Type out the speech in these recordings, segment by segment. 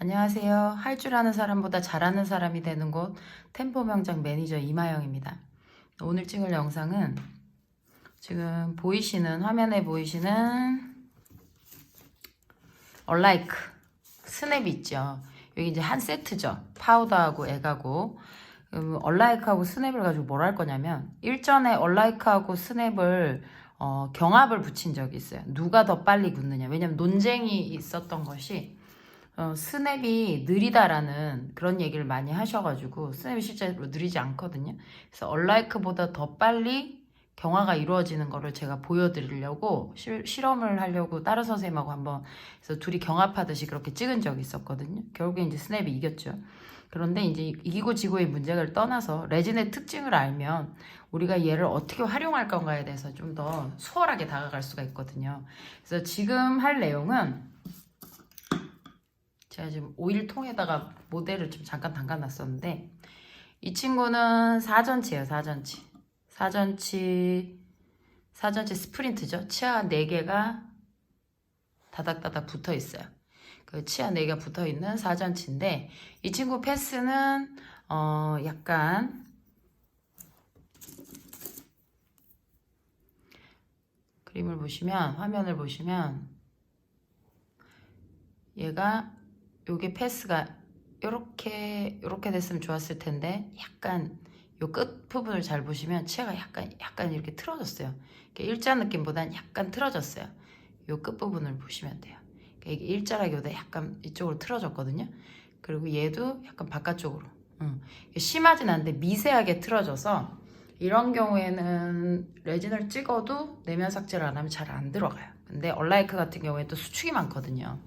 안녕하세요. 할 줄 아는 사람보다 잘하는 사람이 되는 곳 템포 명장 매니저 이마영입니다. 오늘 찍을 영상은 지금 화면에 보이시는 얼라이크 스냅 있죠. 여기 이제 한 세트죠. 파우더하고 액하고 얼라이크하고 스냅을 가지고 뭘 할 거냐면 일전에 얼라이크하고 스냅을 경합을 붙인 적이 있어요. 누가 더 빨리 굳느냐. 왜냐면 논쟁이 있었던 것이 스냅이 느리다라는 그런 얘기를 많이 하셔가지고 스냅이 실제로 느리지 않거든요. 그래서 얼라이크보다 더 빨리 경화가 이루어지는 거를 제가 보여드리려고 실험을 하려고 다른 선생님하고 한번 그래서 둘이 경합하듯이 그렇게 찍은 적이 있었거든요. 결국에 이제 스냅이 이겼죠. 그런데 이제 이기고 지고의 문제를 떠나서 레진의 특징을 알면 우리가 얘를 어떻게 활용할 건가에 대해서 좀 더 수월하게 다가갈 수가 있거든요. 그래서 지금 할 내용은 제가 지금 오일통에다가 모델을 좀 잠깐 담가놨었는데 이 친구는 4전치예요. 4전치 스프린트죠. 치아 4개가 다닥다닥 붙어 있어요. 그 치아 4개가 붙어 있는 4전치인데 이 친구 패스는 약간 그림을 보시면 화면을 보시면 얘가 요게 패스가 요렇게 됐으면 좋았을 텐데 약간 요 끝 부분을 잘 보시면 치아가 약간 이렇게 틀어졌어요. 일자 느낌보다는 약간 틀어졌어요. 요 끝 부분을 보시면 돼요. 이게 일자라기보다 약간 이쪽으로 틀어졌거든요. 그리고 얘도 약간 바깥쪽으로. 심하진 않은데 미세하게 틀어져서 이런 경우에는 레진을 찍어도 내면 삭제를 안 하면 잘 안 들어가요. 근데 얼라이크 같은 경우에 또 수축이 많거든요.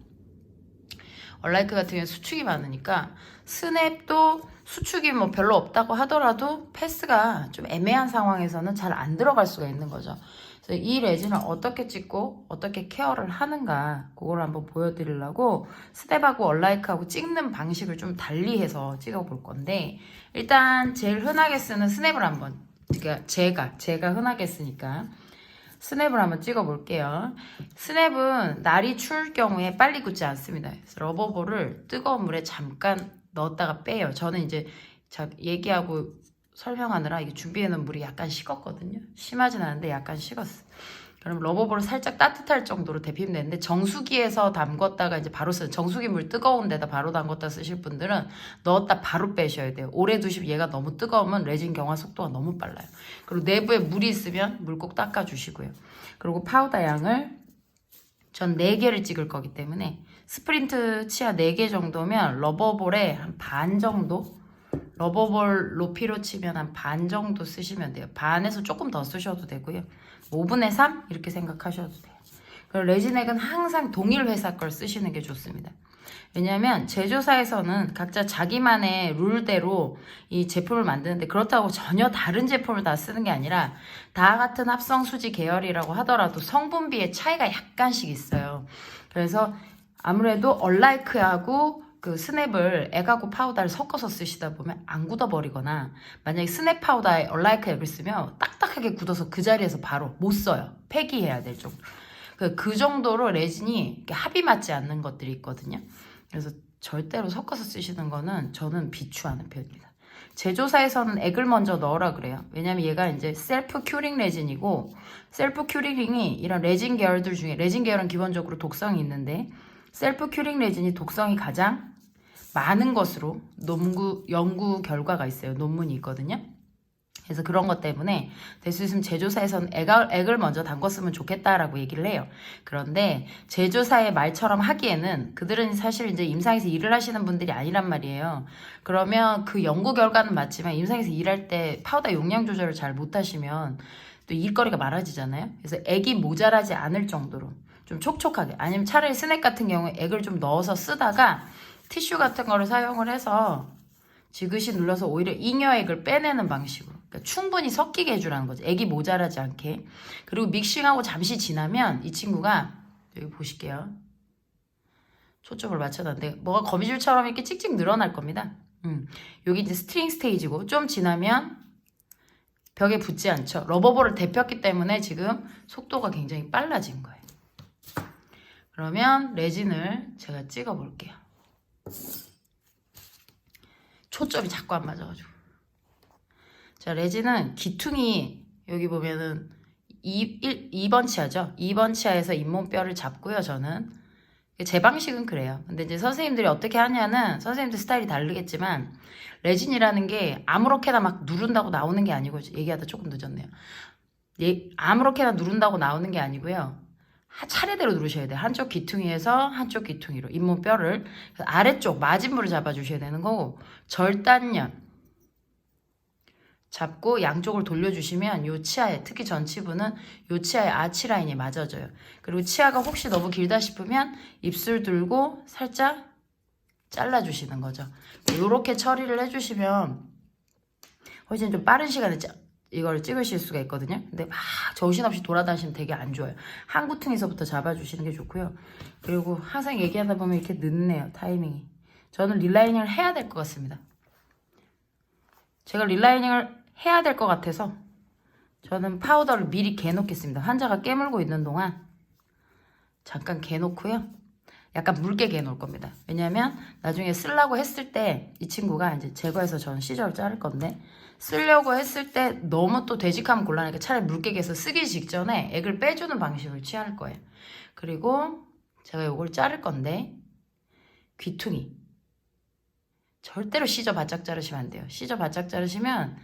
얼라이크 같은 경우에 수축이 많으니까 스냅도 수축이 뭐 별로 없다고 하더라도 패스가 좀 애매한 상황에서는 잘 안 들어갈 수가 있는 거죠. 그래서 이 레진을 어떻게 찍고 어떻게 케어를 하는가 그걸 한번 보여드리려고 스냅하고 얼라이크하고 찍는 방식을 좀 달리해서 찍어볼 건데 일단 제일 흔하게 쓰는 스냅을 한번 그러니까 제가 흔하게 쓰니까 스냅을 한번 찍어 볼게요. 스냅은 날이 추울 경우에 빨리 굳지 않습니다. 그래서 러버볼을 뜨거운 물에 잠깐 넣었다가 빼요. 저는 이제 얘기하고 설명하느라 이게 준비해놓은 물이 약간 식었거든요. 심하진 않은데 약간 식었어. 그럼 러버볼을 살짝 따뜻할 정도로 데피면 되는데 정수기에서 담궜다가 이제 바로 쓰는 정수기 물 뜨거운 데다 바로 담궜다 쓰실 분들은 넣었다 바로 빼셔야 돼요. 오래 두시면 얘가 너무 뜨거우면 레진 경화 속도가 너무 빨라요. 그리고 내부에 물이 있으면 물 꼭 닦아주시고요. 그리고 파우더 양을 전 4개를 찍을 거기 때문에 스프린트 치아 4개 정도면 러버볼에 한 반 정도 러버볼 높이로 치면 한 반 정도 쓰시면 돼요. 반에서 조금 더 쓰셔도 되고요. 5분의 3 이렇게 생각하셔도 돼요. 그리고 레진액은 항상 동일 회사 걸 쓰시는 게 좋습니다. 왜냐하면 제조사에서는 각자 자기만의 룰대로 이 제품을 만드는데 그렇다고 전혀 다른 제품을 다 쓰는 게 아니라 다 같은 합성수지 계열이라고 하더라도 성분비의 차이가 약간씩 있어요. 그래서 아무래도 얼라이크하고 그 스냅을 액하고 파우더를 섞어서 쓰시다 보면 안 굳어버리거나 만약에 스냅 파우더에 얼라이크 액을 쓰면 딱딱하게 굳어서 그 자리에서 바로 못 써요. 폐기해야 될 정도. 그 정도로 레진이 합이 맞지 않는 것들이 있거든요. 그래서 절대로 섞어서 쓰시는 거는 저는 비추하는 편입니다. 제조사에서는 액을 먼저 넣으라 그래요. 왜냐면 얘가 이제 셀프 큐링 레진이고 셀프 큐링이 이런 레진 계열들 중에 레진 계열은 기본적으로 독성이 있는데 셀프 큐링 레진이 독성이 가장 많은 것으로 연구 결과가 있어요. 논문이 있거든요. 그래서 그런 것 때문에 될 수 있으면 제조사에서는 액을 먼저 담궜으면 좋겠다라고 얘기를 해요. 그런데 제조사의 말처럼 하기에는 그들은 사실 이제 임상에서 일을 하시는 분들이 아니란 말이에요. 그러면 그 연구 결과는 맞지만 임상에서 일할 때 파우더 용량 조절을 잘 못하시면 또 일거리가 많아지잖아요. 그래서 액이 모자라지 않을 정도로 좀 촉촉하게 아니면 차라리 스낵 같은 경우에 액을 좀 넣어서 쓰다가 티슈 같은 거를 사용을 해서 지그시 눌러서 오히려 잉여액을 빼내는 방식으로 그러니까 충분히 섞이게 해주라는 거죠. 액이 모자라지 않게. 그리고 믹싱하고 잠시 지나면 이 친구가 여기 보실게요. 초점을 맞춰놨는데 뭐가 거미줄처럼 이렇게 찍찍 늘어날 겁니다. 여기 이제 스트링 스테이지고 좀 지나면 벽에 붙지 않죠. 러버볼을 데폈기 때문에 지금 속도가 굉장히 빨라진 거예요. 그러면 레진을 제가 찍어 볼게요. 초점이 자꾸 안 맞아가지고. 자, 레진은 기퉁이 여기 보면은 2번 치아죠. 2번 치아에서 잇몸뼈를 잡고요. 저는 제 방식은 그래요. 근데 이제 선생님들이 어떻게 하냐는 선생님들 스타일이 다르겠지만 레진이라는 게 아무렇게나 막 누른다고 나오는 게 아니고 얘기하다 조금 늦었네요. 아무렇게나 누른다고 나오는 게 아니고요. 차례대로 누르셔야 돼요. 한쪽 귀퉁이에서 한쪽 귀퉁이로 잇몸뼈를 아래쪽 마진부를 잡아주셔야 되는 거고 절단면 잡고 양쪽을 돌려주시면 요 치아에 특히 전치부는 요 치아에 아치 라인이 맞아져요. 그리고 치아가 혹시 너무 길다 싶으면 입술 들고 살짝 잘라주시는 거죠. 요렇게 처리를 해주시면 훨씬 좀 빠른 시간에 이걸 찍으실 수가 있거든요. 근데 막 정신없이 돌아다니시면 되게 안 좋아요. 한 구퉁에서부터 잡아주시는 게 좋고요. 그리고 항상 얘기하다 보면 이렇게 늦네요. 타이밍이. 저는 릴라이닝을 해야 될 것 같습니다. 제가 릴라이닝을 해야 될 것 같아서 저는 파우더를 미리 개놓겠습니다. 환자가 깨물고 있는 동안 잠깐 개놓고요. 약간 묽게 개놓을 겁니다. 왜냐면 나중에 쓰려고 했을 때 이 친구가 이제 제거해서 저는 시저를 자를 건데 쓰려고 했을 때 너무 또 되직하면 곤란하니까 차라리 묽게 개서 쓰기 직전에 액을 빼주는 방식을 취할 거예요. 그리고 제가 이걸 자를 건데 귀퉁이 절대로 시저 바짝 자르시면 안 돼요. 시저 바짝 자르시면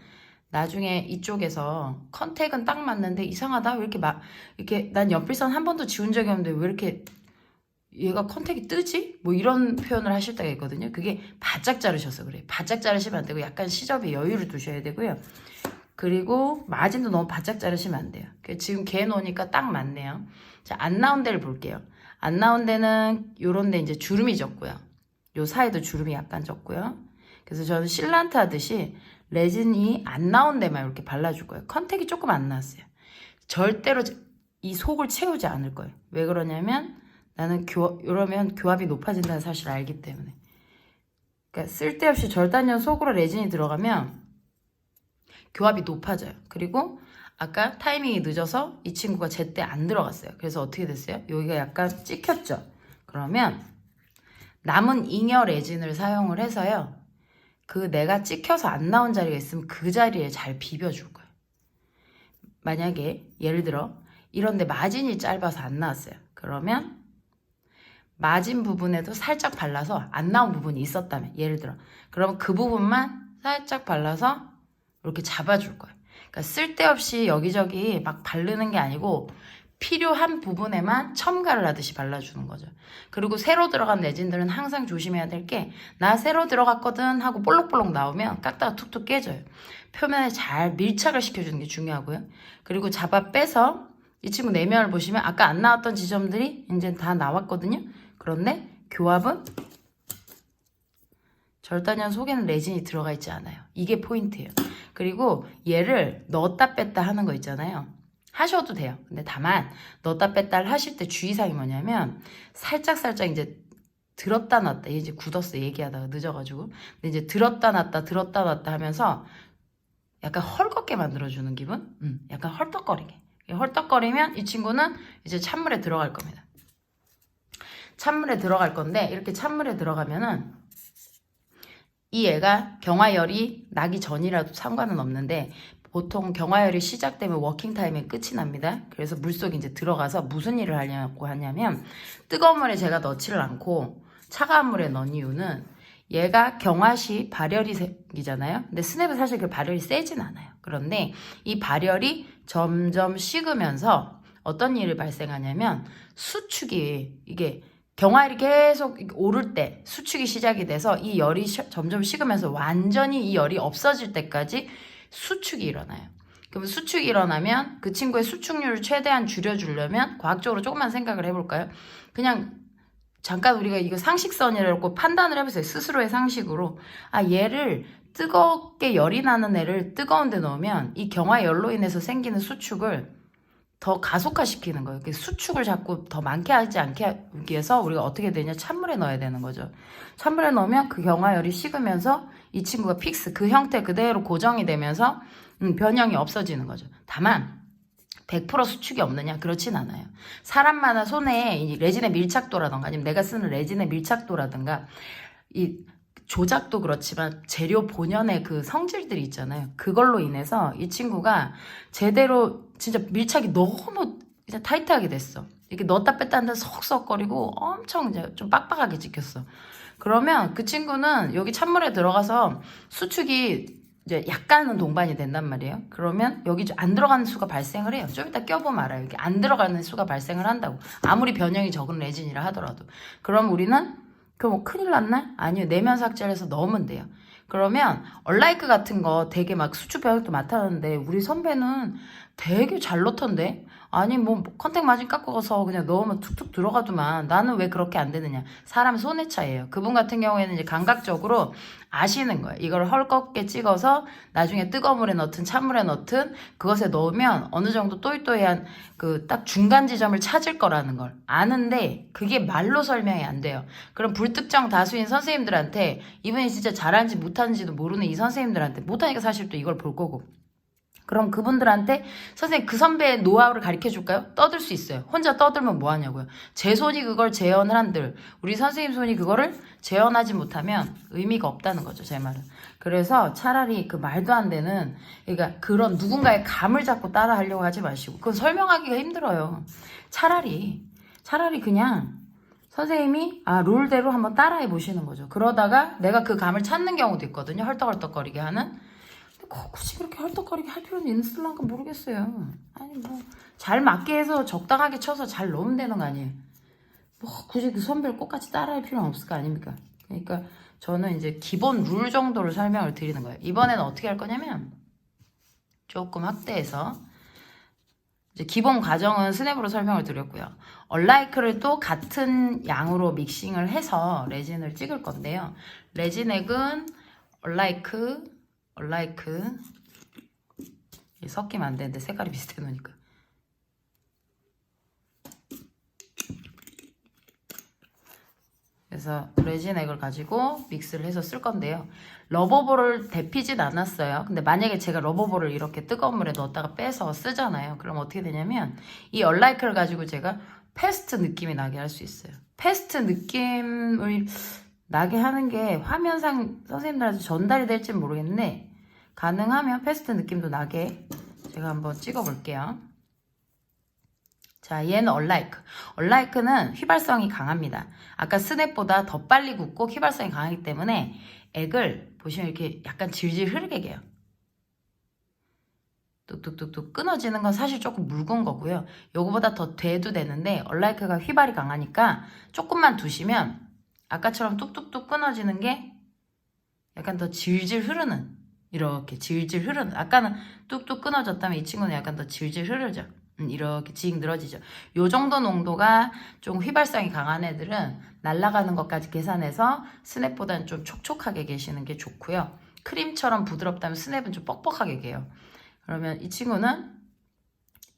나중에 이쪽에서 컨택은 딱 맞는데 이상하다. 왜 이렇게 이렇게 난 연필선 한 번도 지운 적이 없는데 왜 이렇게 얘가 컨택이 뜨지? 뭐 이런 표현을 하실 때가 있거든요. 그게 바짝 자르셔서 그래요. 바짝 자르시면 안 되고 약간 시접에 여유를 두셔야 되고요. 그리고 마진도 너무 바짝 자르시면 안 돼요. 지금 개 놓으니까 딱 맞네요. 자, 안 나온 데를 볼게요. 안 나온 데는 요런 데 이제 주름이 졌고요. 요 사이도 주름이 약간 졌고요. 그래서 저는 실란트 하듯이 레진이 안 나온 데만 이렇게 발라줄 거예요. 컨택이 조금 안 나왔어요. 절대로 이 속을 채우지 않을 거예요. 왜 그러냐면 나는 이러면 교합이 높아진다는 사실을 알기 때문에. 그러니까 쓸데없이 절단면 속으로 레진이 들어가면 교합이 높아져요. 그리고 아까 타이밍이 늦어서 이 친구가 제때 안 들어갔어요. 그래서 어떻게 됐어요? 여기가 약간 찍혔죠. 그러면 남은 잉여 레진을 사용을 해서요. 그 내가 찍혀서 안 나온 자리가 있으면 그 자리에 잘 비벼줄 거예요. 만약에 예를 들어 이런데 마진이 짧아서 안 나왔어요. 그러면 마진 부분에도 살짝 발라서 안 나온 부분이 있었다면 예를 들어 그러면 그 부분만 살짝 발라서 이렇게 잡아줄 거예요. 그러니까 쓸데없이 여기저기 막 바르는 게 아니고 필요한 부분에만 첨가를 하듯이 발라주는 거죠. 그리고 새로 들어간 레진들은 항상 조심해야 될 게 나 새로 들어갔거든 하고 볼록볼록 나오면 깎다가 툭툭 깨져요. 표면에 잘 밀착을 시켜주는 게 중요하고요. 그리고 잡아 빼서 이 친구 내면을 보시면 아까 안 나왔던 지점들이 이제 다 나왔거든요. 그런데 교합은 절단면 속에는 레진이 들어가 있지 않아요. 이게 포인트예요. 그리고 얘를 넣었다 뺐다 하는 거 있잖아요. 하셔도 돼요. 근데 다만 넣었다 뺐다를 하실 때 주의사항이 뭐냐면 살짝 이제 들었다 놨다 이제 굳었어 얘기하다가 늦어가지고 근데 이제 들었다 놨다 하면서 약간 헐겁게 만들어주는 기분? 약간 헐떡거리게. 헐떡거리면 이 친구는 이제 찬물에 들어갈 겁니다. 찬물에 들어갈 건데 이렇게 찬물에 들어가면은 이 애가 경화열이 나기 전이라도 상관은 없는데 보통 경화열이 시작되면 워킹타임에 끝이 납니다. 그래서 물속에 이제 들어가서 무슨 일을 하려고 하냐면 뜨거운 물에 제가 넣지를 않고 차가운 물에 넣은 이유는 얘가 경화 시 발열이 생기잖아요. 근데 스냅은 사실 그 발열이 세진 않아요. 그런데 이 발열이 점점 식으면서 어떤 일이 발생하냐면 수축이 이게 경화열이 계속 오를 때 수축이 시작이 돼서 이 열이 점점 식으면서 완전히 이 열이 없어질 때까지 수축이 일어나요. 그럼 수축이 일어나면 그 친구의 수축률을 최대한 줄여주려면 과학적으로 조금만 생각을 해볼까요? 그냥 잠깐 우리가 이거 상식선이라고 판단을 해보세요. 스스로의 상식으로. 아, 얘를 뜨겁게 열이 나는 애를 뜨거운 데 넣으면 이 경화열로 인해서 생기는 수축을 더 가속화시키는 거예요. 수축을 자꾸 더 많게 하지 않게 하기 위해서 우리가 어떻게 되냐 찬물에 넣어야 되는 거죠. 찬물에 넣으면 그 경화열이 식으면서 이 친구가 픽스 그 형태 그대로 고정이 되면서 변형이 없어지는 거죠. 다만 100% 수축이 없느냐? 그렇진 않아요. 사람마다 손에 이 레진의 밀착도라던가 아니면 내가 쓰는 레진의 밀착도라든가 이 조작도 그렇지만 재료 본연의 그 성질들이 있잖아요. 그걸로 인해서 이 친구가 제대로 진짜 밀착이 너무 이제 타이트하게 됐어. 이렇게 넣었다 뺐다 하는데 석석거리고 엄청 이제 좀 빡빡하게 찍혔어. 그러면 그 친구는 여기 찬물에 들어가서 수축이 이제 약간은 동반이 된단 말이에요. 그러면 여기 안 들어가는 수가 발생을 해요. 좀 이따 껴보면 알아요. 이게 안 들어가는 수가 발생을 한다고. 아무리 변형이 적은 레진이라 하더라도. 그럼 우리는 뭐 큰일 났나? 아니요. 내면 삭제를 해서 넣으면 돼요. 그러면 얼라이크 같은 거 되게 막 수축 변형도 맡았는데 우리 선배는 되게 잘 넣던데? 아니 뭐 컨택 마진 깎고 가서 그냥 넣으면 툭툭 들어가더만 나는 왜 그렇게 안 되느냐. 사람 손의 차이예요. 그분 같은 경우에는 이제 감각적으로 아시는 거예요. 이걸 헐겁게 찍어서 나중에 뜨거운 물에 넣든 찬물에 넣든 그것에 넣으면 어느 정도 또이또이한 그 딱 중간 지점을 찾을 거라는 걸 아는데 그게 말로 설명이 안 돼요. 그럼 불특정 다수인 선생님들한테 이분이 진짜 잘하는지 못하는지도 모르는 이 선생님들한테 못하니까 사실 또 이걸 볼 거고 그럼 그분들한테 선생님 그 선배의 노하우를 가르쳐 줄까요? 떠들 수 있어요. 혼자 떠들면 뭐 하냐고요. 제 손이 그걸 재현을 한들 우리 선생님 손이 그거를 재현하지 못하면 의미가 없다는 거죠. 제 말은. 그래서 차라리 그 말도 안 되는 그러니까 그런 누군가의 감을 잡고 따라 하려고 하지 마시고 그건 설명하기가 힘들어요. 차라리 그냥 선생님이 룰대로 한번 따라해 보시는 거죠. 그러다가 내가 그 감을 찾는 경우도 있거든요. 헐떡헐떡거리게 하는. 굳이 그렇게 헐떡거리게 할 필요는 있을란가 모르겠어요. 아니 뭐 잘 맞게 해서 적당하게 쳐서 잘 넣으면 되는 거 아니에요. 뭐 굳이 그 선배를 똑같이 따라할 필요는 없을 거 아닙니까? 그러니까 저는 이제 기본 룰 정도를 설명을 드리는 거예요. 이번에는 어떻게 할 거냐면 조금 확대해서 이제 기본 과정은 스냅으로 설명을 드렸고요. 얼라이크를 또 같은 양으로 믹싱을 해서 레진을 찍을 건데요. 레진액은 얼라이크 섞이면 안 되는데 색깔이 비슷해 놓으니까 그래서 레진액을 가지고 믹스를 해서 쓸 건데요. 러버볼을 데피진 않았어요. 근데 만약에 제가 러버볼을 이렇게 뜨거운 물에 넣었다가 빼서 쓰잖아요. 그럼 어떻게 되냐면 이 얼라이크를 가지고 제가 페스트 느낌이 나게 할 수 있어요. 페스트 느낌을 나게 하는 게 화면상 선생님들한테 전달이 될지는 모르겠는데 가능하면 페스트 느낌도 나게 제가 한번 찍어 볼게요. 자, 얘는 얼라이크는 휘발성이 강합니다. 아까 스냅보다 더 빨리 굳고 휘발성이 강하기 때문에 액을 보시면 이렇게 약간 질질 흐르게 해요. 뚝뚝뚝뚝 끊어지는 건 사실 조금 묽은 거고요. 요거보다 더 돼도 되는데 얼라이크가 휘발이 강하니까 조금만 두시면 아까처럼 뚝뚝뚝 끊어지는 게 약간 더 질질 흐르는 이렇게 질질 흐르는 아까는 뚝뚝 끊어졌다면 이 친구는 약간 더 질질 흐르죠. 이렇게 직 늘어지죠. 요 정도 농도가 좀 휘발성이 강한 애들은 날아가는 것까지 계산해서 스냅보다는 좀 촉촉하게 계시는 게 좋고요. 크림처럼 부드럽다면 스냅은 좀 뻑뻑하게 개요. 그러면 이 친구는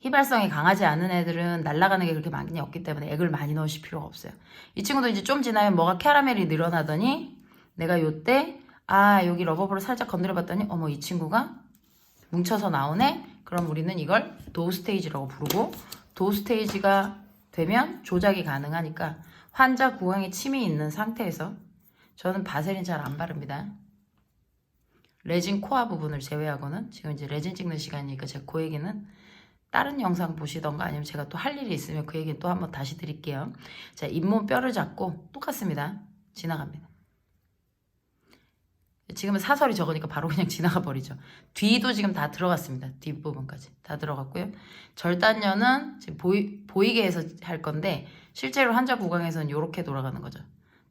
휘발성이 강하지 않은 애들은 날아가는 게 그렇게 많이 없기 때문에 액을 많이 넣으실 필요가 없어요. 이 친구도 이제 좀 지나면 뭐가 캐러멜이 늘어나더니 내가 요때 여기 러버볼을 살짝 건드려 봤더니 어머 이 친구가 뭉쳐서 나오네? 그럼 우리는 이걸 도우 스테이지라고 부르고 도우 스테이지가 되면 조작이 가능하니까 환자 구강에 침이 있는 상태에서 저는 바세린 잘 안 바릅니다. 레진 코어 부분을 제외하고는 지금 이제 레진 찍는 시간이니까 제가 그 얘기는 다른 영상 보시던가 아니면 제가 또 할 일이 있으면 그 얘기는 또 한번 다시 드릴게요. 자, 잇몸 뼈를 잡고 똑같습니다. 지나갑니다. 지금은 사설이 적으니까 바로 그냥 지나가 버리죠. 뒤도 지금 다 들어갔습니다. 뒷부분까지 다 들어갔고요. 절단면은 지금 보이게 해서 할 건데 실제로 환자 구강에서는 이렇게 돌아가는 거죠.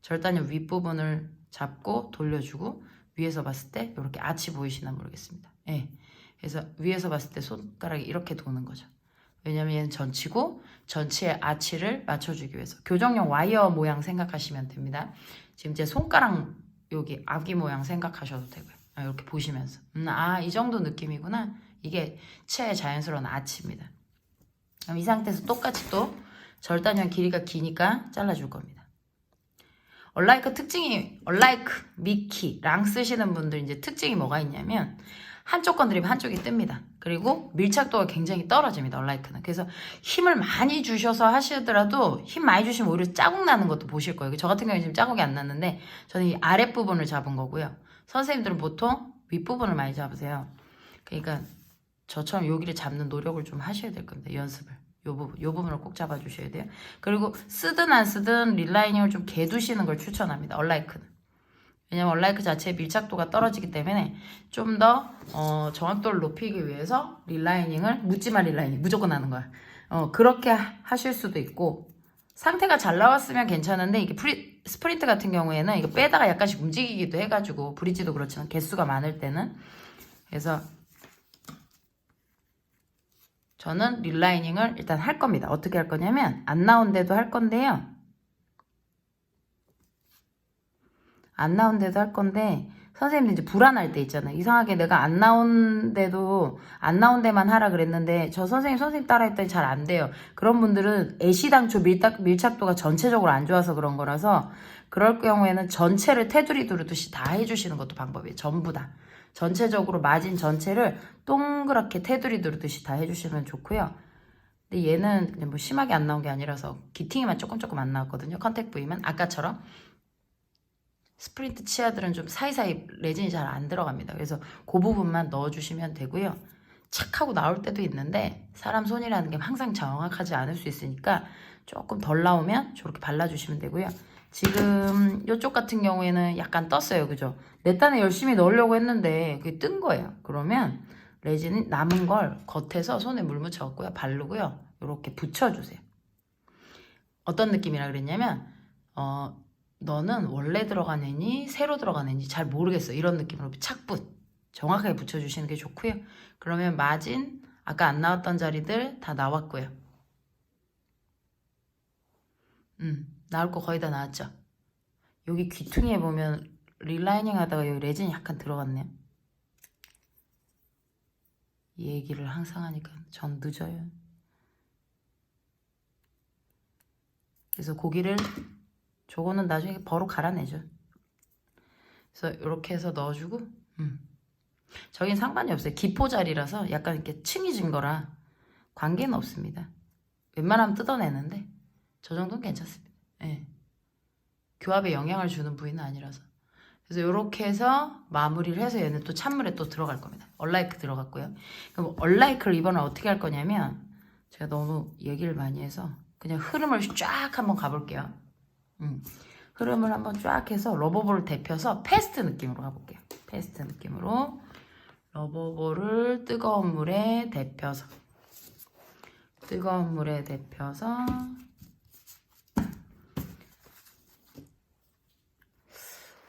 절단면 윗부분을 잡고 돌려주고 위에서 봤을 때 이렇게 아치 보이시나 모르겠습니다. 예. 그래서 위에서 봤을 때 손가락이 이렇게 도는 거죠. 왜냐면 얘는 전치고 전치의 아치를 맞춰주기 위해서 교정용 와이어 모양 생각하시면 됩니다. 지금 제 손가락 여기 아기 모양 생각하셔도 되고요. 이렇게 보시면서 이 정도 느낌이구나. 이게 치아의 자연스러운 아치입니다. 그럼 이 상태에서 똑같이 또 절단면 길이가 기니까 잘라줄 겁니다. 얼라이크 미키, 랑 쓰시는 분들 이제 특징이 뭐가 있냐면 한쪽 건드리면 한쪽이 뜹니다. 그리고 밀착도가 굉장히 떨어집니다. 얼라이크는. 그래서 힘을 많이 주셔서 하시더라도 힘 많이 주시면 오히려 자국 나는 것도 보실 거예요. 저 같은 경우에 지금 자국이 안 났는데 저는 이 아랫부분을 잡은 거고요. 선생님들은 보통 윗부분을 많이 잡으세요. 그러니까 저처럼 여기를 잡는 노력을 좀 하셔야 될 겁니다. 연습을. 요 부분을 꼭 잡아주셔야 돼요. 그리고 쓰든 안 쓰든 릴라이닝을 좀 개두시는 걸 추천합니다. 얼라이크는. 왜냐면 얼라이크 자체의 밀착도가 떨어지기 때문에 좀 더 정확도를 높이기 위해서 릴라이닝을 묻지마 릴라이닝 무조건 하는 거야. 그렇게 하실 수도 있고 상태가 잘 나왔으면 괜찮은데 이게 스프린트 같은 경우에는 이거 빼다가 약간씩 움직이기도 해가지고 브릿지도 그렇지만 개수가 많을 때는 그래서 저는 릴라이닝을 일단 할 겁니다. 어떻게 할 거냐면 안 나온데도 할 건데요. 안 나온데도 할 건데 선생님들 이제 불안할 때 있잖아요. 이상하게 내가 안 나온데도 안 나온 데만 하라 그랬는데 저 선생님 따라 했더니 잘 안 돼요. 그런 분들은 애시당초 밀착도가 전체적으로 안 좋아서 그런 거라서 그럴 경우에는 전체를 테두리 두르듯이 다 해주시는 것도 방법이에요. 전부 다. 전체적으로 마진 전체를 동그랗게 테두리 두르듯이 다 해주시면 좋고요. 근데 얘는 그냥 뭐 심하게 안 나온 게 아니라서 기팅이만 조금 안 나왔거든요. 컨택 부위만 아까처럼. 스프린트 치아들은 좀 사이사이 레진이 잘 안 들어갑니다. 그래서 그 부분만 넣어주시면 되고요. 착 하고 나올 때도 있는데 사람 손이라는 게 항상 정확하지 않을 수 있으니까 조금 덜 나오면 저렇게 발라주시면 되고요. 지금 이쪽 같은 경우에는 약간 떴어요. 그죠? 내 딴에 열심히 넣으려고 했는데 그게 뜬 거예요. 그러면 레진이 남은 걸 겉에서 손에 물 묻혀갖고요. 바르고요. 이렇게 붙여주세요. 어떤 느낌이라 그랬냐면 너는 원래 들어간 애니 새로 들어간 애니 잘 모르겠어. 이런 느낌으로 착붙 정확하게 붙여주시는 게 좋고요. 그러면 마진 아까 안 나왔던 자리들 다 나왔고요. 나올 거 거의 다 나왔죠. 여기 귀퉁이에 보면 릴라이닝 하다가 여기 레진이 약간 들어갔네요. 이 얘기를 항상 하니까 전 늦어요. 그래서 고기를 저거는 나중에 버로 갈아내죠. 그래서 이렇게 해서 넣어주고 저긴 상관이 없어요. 기포 자리라서 약간 이렇게 층이 진 거라 관계는 없습니다. 웬만하면 뜯어내는데 저 정도는 괜찮습니다. 네. 교합에 영향을 주는 부위는 아니라서. 그래서 이렇게 해서 마무리를 해서 얘는 또 찬물에 또 들어갈 겁니다. 얼라이크 들어갔고요. 그럼 얼라이크를 이번에 어떻게 할 거냐면 제가 너무 얘기를 많이 해서 그냥 흐름을 쫙 한번 가볼게요. 흐름을 한번 쫙 해서 러버볼을 데펴서 패스트 느낌으로 가볼게요. 패스트 느낌으로 러버볼을 뜨거운 물에 데펴서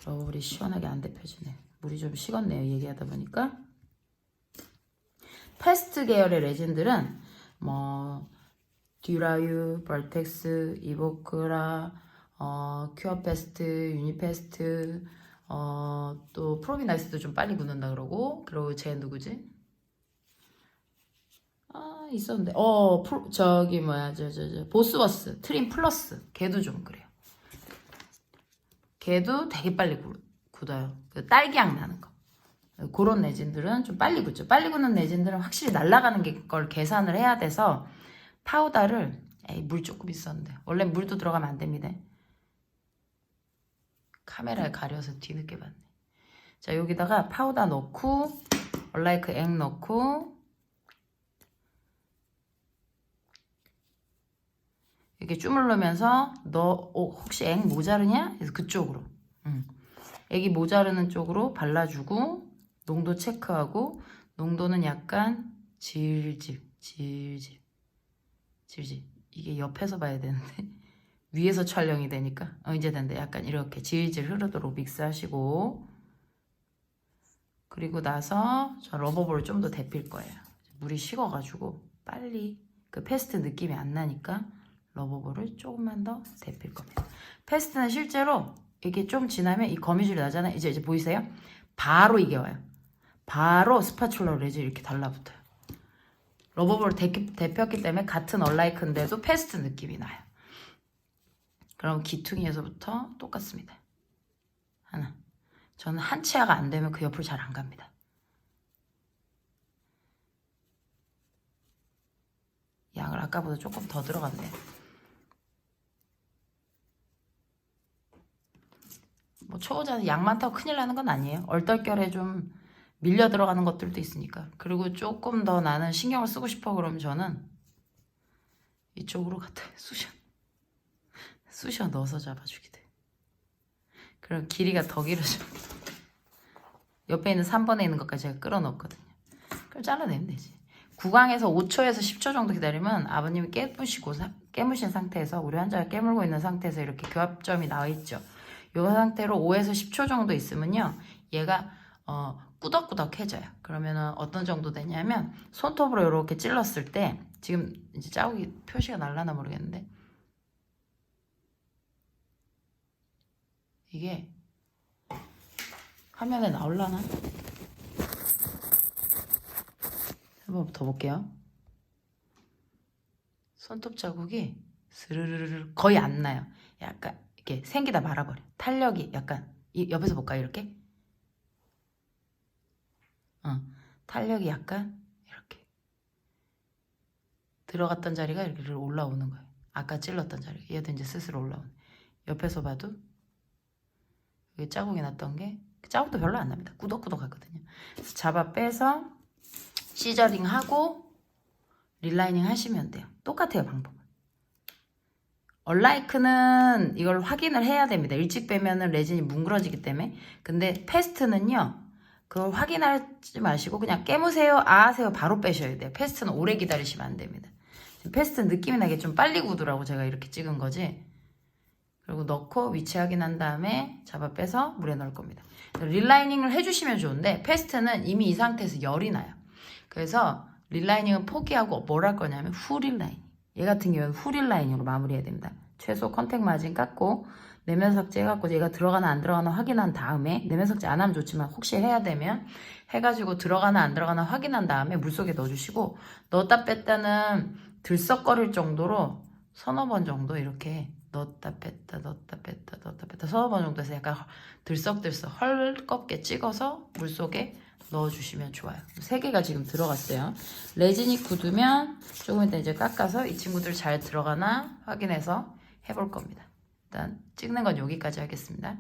러버볼이 시원하게 안 데펴지네. 물이 좀 식었네요. 얘기하다 보니까. 패스트 계열의 레진들은 뭐 듀라유, 벌텍스, 이보크라, 큐어패스트, 유니패스트, 또 프로비나이스도 좀 빨리 굳는다 그러고, 그리고 쟤 누구지? 있었는데, 저기 뭐야, 보스워스, 트림 플러스, 걔도 좀 그래요. 걔도 되게 빨리 굳어요. 그 딸기향 나는 거. 그런 레진들은 좀 빨리 굳죠. 빨리 굳는 레진들은 확실히 날아가는 걸 계산을 해야 돼서 파우더를 물 조금 있었는데 원래 물도 들어가면 안 됩니다. 카메라에 가려서 뒤늦게 봤네. 자, 여기다가 파우더 넣고 얼라이크 액 넣고 이렇게 주물르면서 너 혹시 액 모자르냐? 그래서 그쪽으로 액이 모자르는 쪽으로 발라주고 농도 체크하고 농도는 약간 질질 이게 옆에서 봐야 되는데 위에서 촬영이 되니까 이제 된대. 약간 이렇게 질질 흐르도록 믹스하시고 그리고 나서 저 러버볼을 좀 더 데필 거예요. 물이 식어가지고 빨리 그 패스트 느낌이 안 나니까 러버볼을 조금만 더 데필 겁니다. 패스트는 실제로 이게 좀 지나면 이 거미줄이 나잖아요. 이제 보이세요? 바로 이게 와요. 바로 스파츌러 레진이 이렇게 달라붙어요. 러버볼을 데폈기 때문에 같은 얼라이크인데도 패스트 느낌이 나요. 그럼 기퉁이에서부터 똑같습니다. 하나. 저는 한 치아가 안 되면 그 옆으로 잘 안 갑니다. 아까보다 조금 더 들어갔네요. 뭐 초보자는 양 많다고 큰일 나는 건 아니에요. 얼떨결에 좀 밀려 들어가는 것들도 있으니까. 그리고 조금 더 나는 신경을 쓰고 싶어 그러면 저는 이쪽으로 갖다 쑤셔 넣어서 잡아주게 돼. 그럼 길이가 더 길어져. 옆에 있는 3번에 있는 것까지 제가 끌어넣었거든요. 그럼 잘라내면 되지. 구강에서 5초에서 10초 정도 기다리면 아버님이 깨무신 상태에서 우리 환자가 깨물고 있는 상태에서 이렇게 교합점이 나와 있죠. 이 상태로 5에서 10초 정도 있으면요. 얘가 꾸덕꾸덕해져요. 그러면은 어떤 정도 되냐면 손톱으로 이렇게 찔렀을 때 지금 이제 자국이 표시가 날라나 모르겠는데 이게 화면에 나올라나? 한번 더 볼게요. 손톱 자국이 스르르르 거의 안 나요. 약간 이렇게 생기다 말아버려. 탄력이 약간 옆에서 볼까요? 이렇게? 탄력이 약간 이렇게 들어갔던 자리가 이렇게 올라오는 거예요. 아까 찔렀던 자리. 얘도 이제 스스로 올라오는. 옆에서 봐도 여기 자국이 났던 게 자국도 별로 안 납니다. 꾸덕꾸덕하거든요. 그래서 잡아 빼서 시저링 하고 릴라이닝 하시면 돼요. 똑같아요, 방법은. 얼라이크는 이걸 확인을 해야 됩니다. 일찍 빼면은 레진이 뭉그러지기 때문에. 근데 패스트는요, 그걸 확인하지 마시고 그냥 깨무세요, 아하세요 바로 빼셔야 돼요. 패스트는 오래 기다리시면 안 됩니다. 패스트 느낌이 나게 좀 빨리 굳으라고 제가 이렇게 찍은 거지. 그리고 넣고 위치 확인한 다음에 잡아 빼서 물에 넣을 겁니다. 릴라이닝을 해주시면 좋은데 패스트는 이미 이 상태에서 열이 나요. 그래서 릴라이닝은 포기하고 뭘 할 거냐면 후릴라이닝. 얘 같은 경우는 후릴라이닝으로 마무리해야 됩니다. 최소 컨택 마진 깎고 내면 삭제 해갖고 얘가 들어가나 안 들어가나 확인한 다음에 내면 삭제 안 하면 좋지만 혹시 해야 되면 해가지고 들어가나 안 들어가나 확인한 다음에 물속에 넣어주시고 넣었다 뺐다는 들썩거릴 정도로 서너 번 정도 이렇게 넣었다 뺐다 넣었다 뺐다 넣었다 뺐다 서너 번 정도 해서 약간 들썩들썩 헐겁게 찍어서 물속에 넣어주시면 좋아요. 3개가 지금 들어갔어요. 레진이 굳으면 조금 이따 이제 깎아서 이 친구들 잘 들어가나 확인해서 해볼 겁니다. 일단 찍는 건 여기까지 하겠습니다.